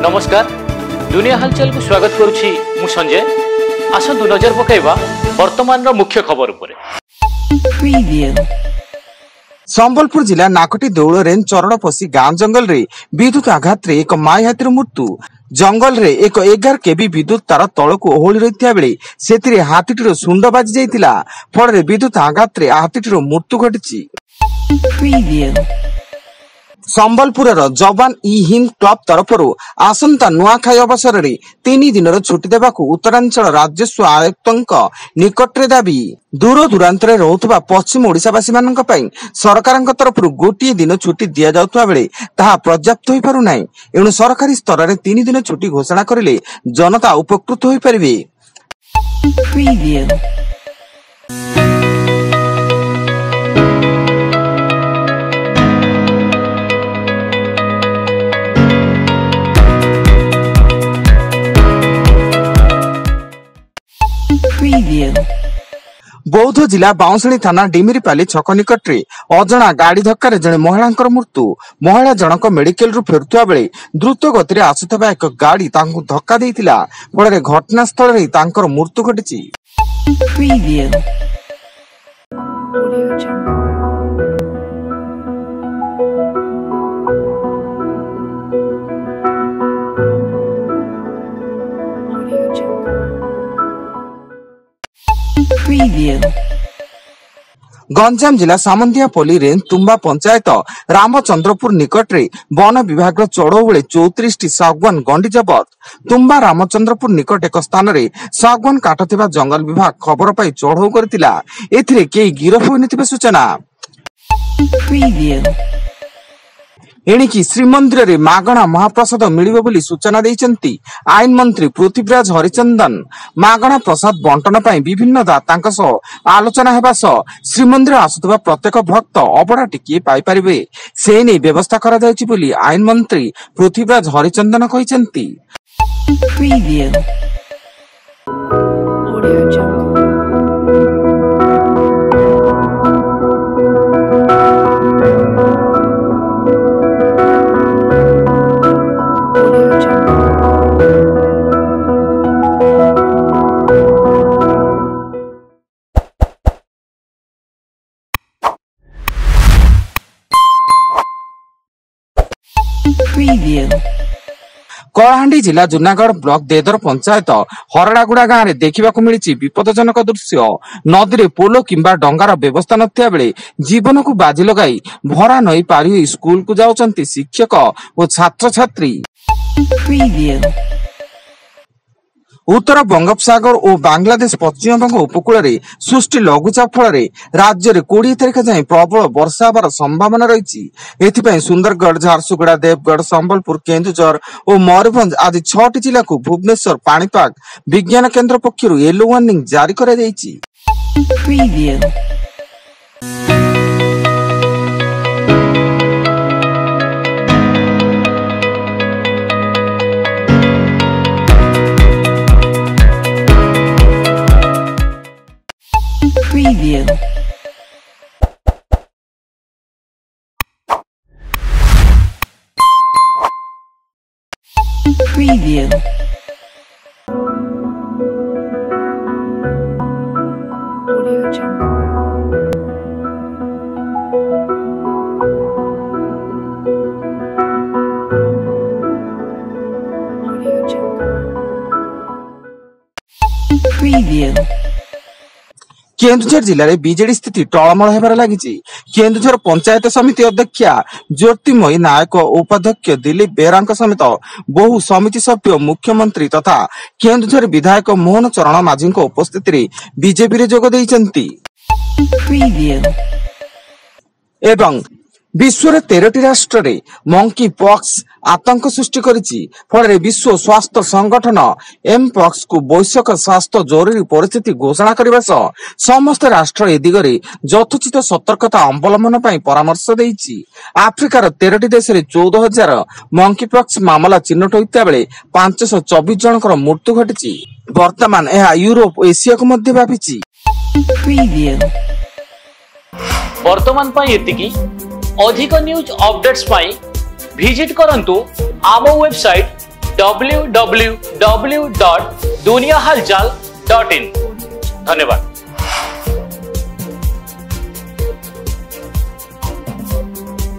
नमस्कार दुनिया हलचल को स्वागत करुछि मु संजय। आसंतु नजर पकाइबा वर्तमान रो मुख्य खबर उपरे। संबलपुर जिला नाकटी दौड़ रेंज चरण पसी गां जंगल रे विद्युत आघात रे एक माई हाथीर मृत्यु। जंगल रे एक 11 केवी विद्युत तार तलको ओहଳି रहिथिया बेले सेतिरे हाथीटीर सुंड बाजी जाइतिला। फल रे विद्युत आघात रे हाथीटीर मृत्यु घटिछि। संबलपुर जवान इ हिंद क्लब तरफरु आसंता नुआखाई अवसर रे 3 दिन छुट्टी देबाकू उत्तरांचल राजस्व आयुक्त निकटरे दाबी। दूर दूरांतरे रहुतबा पश्चिम ओडिशावासी मानक पई सरकारक तरफरु गोटिए दिन छुट्टी दिया जाउतबा बेले ताहा पर्याप्त होई पारु नाही। एणु सरकारी स्तर रे 3 दिन छुट्टी घोषणा करिले जनता उपकृत होई परिबे। बौद्ध जिला बाउंसणी थाना डिमिरीपाली छक निकटरे अजणा गाड़ी धक्का जड़े महिला मृत्यु। महिला जनक मेडिकल रु फेरुवा बेले द्रुत गति आसुवा एक गाड़ी धक्का देइतिला। फल घटनास्थल रे तांकर मृत्यु घटिछि। गंजाम जिला सामंतियापल्ली रेंज तुम्बा पंचायत रामचंद्रपुर निकटरे वन विभाग चढ़ऊ बेले 34 टी सागवान गंडी जबत। तुम्बा रामचंद्रपुर निकट एक स्थान रे सागवान काटुवा जंगल विभाग खबर पाई चढ़ऊ करथिला। एथिरे केही गिरफ होइनथिबा सूचना। एणिकी श्रीमंदिर रे मागणा महाप्रसाद मिलिबो बोली सूचना दैचंती आईन मंत्री पृथ्वीराज हरिचंदन। मागणा प्रसाद बंटन पाई विभिन्न दातांक सह आलोचना हेबा सह श्रीमंदिर आसुतबा प्रत्येक भक्त अबड़ा टिके पाई परिबे से नै व्यवस्था करा जायछि बोली आईन मंत्री पृथ्वीराज हरिचंदन कहिसंती। कलाहांडी जिला जूनागढ़ ब्लॉक देदर पंचायत हरड़ागुड़ा गांव में देखा मिली विपदजनक दृश्य। नदी में पोलो किंबा डंगार व्यवस्था नथिया बेले जीवन को बाजी लगाई भरा नई पारी स्कूल को जाउचंती शिक्षक और छात्र छात्री। उत्तर बंगोपसागर और बांग्लादेश पश्चिम बंग उपकूल रे सृष्टि लघुचाप फल राज्य में 20 तारिख जाए प्रबल वर्षा होबार संभावना रही। एथिपाई सुंदरगढ़, झारसुगुड़ा, देवगढ़, संबलपुर, केन्दुझर और मयूरभंज आदि 6 जिला को भुवनेश्वर पाणीपाग विज्ञान केन्द्र पक्षर येलो वार्निंग जारी करा जायछि। केन्दुझर जिले में बीजेडी स्थिति टलमल होबार लगी। केन्दुझर पंचायत समिति अध्यक्षा ज्योतिमयी नायक, उपाध्यक्ष दिलीप बेहरा समेत बहु समिति सभ्य, मुख्यमंत्री तथा केन्दुझर विधायक मोहन चरण माझी उपस्थिति रे बीजेपी रे जोग दैछंती। एवं विश्व 13 राष्ट्र रे मंकी पॉक्स आतंक सृष्टि करिछि। फल विश्व स्वास्थ्य संगठन एमपॉक्स को वैश्विक स्वास्थ्य जरूरी परिस्थिति घोषणा करने सह समस्त राष्ट्र ए दिगरे यथोचित सतर्कता अवलंबन पर परामर्श देइछि। आफ्रिकार 13 देश रे 14,000 मंकी पॉक्स मामला चिन्हट होइता बेले 524 जनकर मृत्यु घटिछि। वर्तमान यह यूरोप एशिया को मध्य व्यापिछि। वर्तमान पाई एतिकी अधिक न्यूज अपडेट्स पाई विजिट करंतु आम वेबसाइट www.duniyahalchal.in। धन्यवाद।